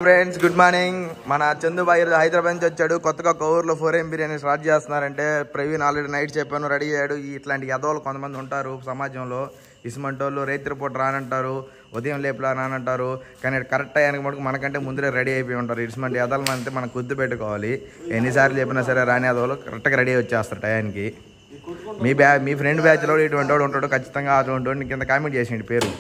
Friends good morning. మన చందుబాయి హైదరాబాద్ నుంచి వచ్చాడు. కొత్తగా కొవ్వూరులో 4M బిర్యానీ స్టార్ట్ చేస్తున్నారంటే ప్రవీణ్ ఆల్రెడీ నైట్ చెప్పాను రెడీ అయ్యాడు. ఇట్లాంటి యదవులు కొంతమంది ఉంటారు సమాజంలో. ఇసుమంటోళ్ళు రైతు పూట రానంటారు, ఉదయం లేపులా రానంటారు, కానీ కరెక్ట్ టైంకి మటుకు మనకంటే ముందరే రెడీ అయిపోయి ఉంటారు. ఇసుమంటి యదవులు అంటే మనం గుర్తు పెట్టుకోవాలి. ఎన్నిసార్లు చెప్పినా సరే రాని యదవులు కరెక్ట్గా రెడీ వచ్చేస్తారు టయానికి. మీ ఫ్రెండ్ బ్యాచ్లో ఇటువంటి వాడు ఉంటాడు ఖచ్చితంగా. అటువంటి వాడిని కింద కామెంట్ చేసేయండి పేరు.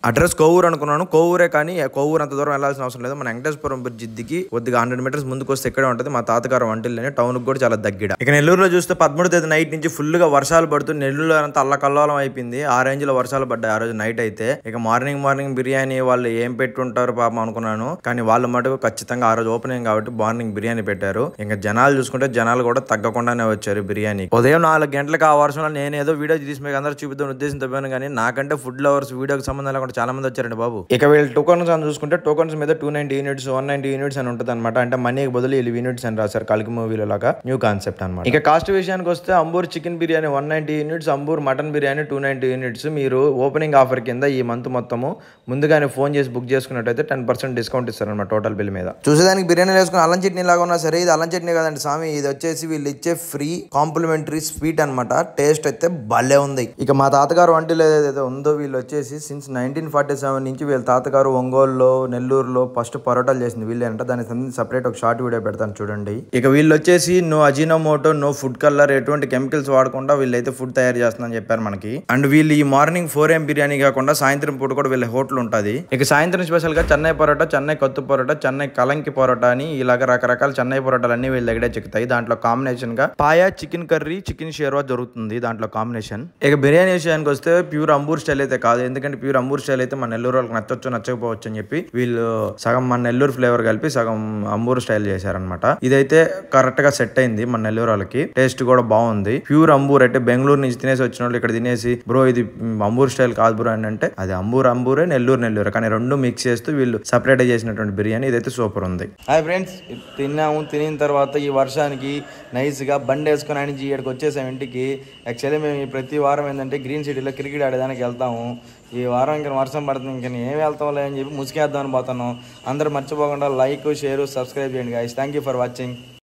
అడ్రస్ కొవ్వూరు అనుకున్నాను. కొవ్వూరే, కానీ కొవ్వూరు అంత దూరం వెళ్ళాల్సిన అవసరం లేదు. మన వెంకటేశ్వరం బ్రిడ్జ్ జిద్దికి కొద్దిగా 100 మీటర్స్ ముందుకు వస్తే ఇక్కడే ఉంటుంది. మా తాతగారు వంటిల్లోనే, టౌన్ కూడా చాలా దగ్గర. ఇక నెల్లూరులో చూస్తే 13వ తేదీ నైట్ నుంచి ఫుల్ గా వర్షాలు పడుతూ నెల్లూరులో అంతా అల్లకల్లోలం అయిపోయింది. ఆ రేంజ్ లో వర్షాలు పడ్డాయి ఆ రోజు నైట్ అయితే. ఇక మార్నింగ్ బిర్యానీ వాళ్ళు ఏం పెట్టుంటారు పాపం అనుకున్నాను, కానీ వాళ్ళ మటుకు ఖచ్చితంగా ఆ రోజు ఓపెనింగ్ కాబట్టి మార్నింగ్ బిర్యానీ పెట్టారు. ఇంకా జనాలు చూసుకుంటే జనాలు కూడా తగ్గకుండానే వచ్చారు బిర్యానీ. ఉదయం 4 గంటలకు ఆ వర్షంలో నేను ఏదో వీడియో తీసి మీకు అందరూ చూపిద్దాం ఉద్దేశంతో పోయాను, కానీ నాకంటే ఫుడ్ లవర్స్ వీడియోకి సంబంధం లేకుండా చాలా మంది వచ్చారండి బాబు. ఇక వీళ్ళు టోకన్స్ అని చూసుకుంటే టోకన్స్ మీద 290 యూనిట్స్ 190 యూనిట్స్ అని ఉంటుంది అనమాట. అంటే మనీకి బదులు వీళ్ళు యూనిట్స్ అని రాశారు. కల్కి మూవీలో లాగా న్యూ కాన్సెప్ట్ అనమాట. ఇక కాస్ట్ విషయానికి వస్తే Ambur chicken biryani 190 units, Ambur mutton biryani 290 units. మీరు ఓపెనింగ్ ఆఫర్ కింద ఈ మంత్ మొత్తము ముందుగానే ఫోన్ చేసి బుక్ చేసుకున్నట్టయితే 10% డిస్కౌంట్ ఇస్తారనమాట టోటల్ బిల్ మీద. చూసేదానికి బిర్యానీ వేసుకుని అల్లం చట్నీ లాగా ఉన్నా సరే, ఇది అల్లం చట్నీ కాదండి స్వామి. ఇది వచ్చేసి వీళ్ళు ఇచ్చే ఫ్రీ కాంప్లిమెంటరీ స్వీట్ అనమాట. టేస్ట్ అయితే భలే ఉంది. ఇక మా తాతగారు వంటలు ఏదైతే ఉందో వీళ్ళు వచ్చేసి సిన్స్ 1947 నుంచి వీళ్ళ తాతగారు ఒంగోలులో, నెల్లూరులో ఫస్ట్ పరోటాలు చేసింది వీళ్ళే అంట. దానికి సపరేట్ ఒక షార్ట్ వీడియో పెడతాను చూడండి. ఇక వీళ్ళు వచ్చేసి no Ajinomoto, no food colour, ఎటువంటి కెమికల్స్ వాడకుండా వీళ్ళైతే ఫుడ్ తయారు చేస్తుందని చెప్పారు మనకి. అండ్ వీళ్ళు ఈ మార్నింగ్ 4M బిర్యానీ కాకుండా సాయంత్రం పూట కూడా వీళ్ళ హోటల్ ఉంటుంది. ఇక సాయంత్రం స్పెషల్ గా చెన్నై పరోటా, చెన్నై కొత్త పరోటా, చెన్నై కలంకి పరోటా అని ఇలాగ రకరకాల చెన్నై పరోటాలు అన్ని వీళ్ళ దగ్గరే చిక్కుతాయి. దాంట్లో కాంబినేషన్ గా paya chicken curry, chicken sherwa జరుగుతుంది దాంట్లో కాంబినేషన్. ఇక బిర్యానీ విషయానికి వస్తే ప్యూర్ అంబూర్ స్టైల్ అయితే కాదు, ఎందుకంటే ప్యూర్ అంబూర్ స్టైల్ అయితే మన నెల్లూరు వాళ్ళకి నచ్చొచ్చు నచ్చకపోవచ్చు అని చెప్పి వీళ్ళు సగం మన నెల్లూరు ఫ్లేవర్ కలిపి సగం అంబూర్ స్టైల్ చేశారనమాట. ఇదైతే కరెక్ట్ గా సెట్ అయింది మన నెల్లూరు వాళ్ళకి. టేస్ట్ కూడా బాగుంది. ప్యూర్ అంబూర్ అంటే బెంగళూరు నుంచి తినేసి వచ్చిన వాళ్ళు ఇక్కడ తినేసి బ్రో ఇది అంబూర్ స్టైల్ కాదు బ్రో అని అంటే అది అంబూరే నెల్లూరు, కానీ రెండు మిక్స్ చేస్తూ వీళ్ళు సపరేట్ చేసినటువంటి బిర్యానీ ఇదైతే సూపర్ ఉంది. హాయ్ ఫ్రెండ్స్, తిన్నాము. తినిన తర్వాత ఈ వర్షానికి నైస్ గా బండి వేసుకుని ఆయన ఇక్కడికి వచ్చేసాం ఇంటికి. యాక్చువల్లీ మేము ప్రతి వారం ఏంటంటే గ్రీన్ సిటీలో క్రికెట్ ఆడేదానికి వెళ్తాము. ఈ వారం ఇంకా వర్షం పడుతుంది, ఇంకా ఏం వెళ్తాంలే అని చెప్పి ముసుకేద్దామని పోతున్నాం. అందరూ మర్చిపోకుండా లైక్, షేర్, సబ్స్క్రైబ్ చేయండి guys. Thank you for watching.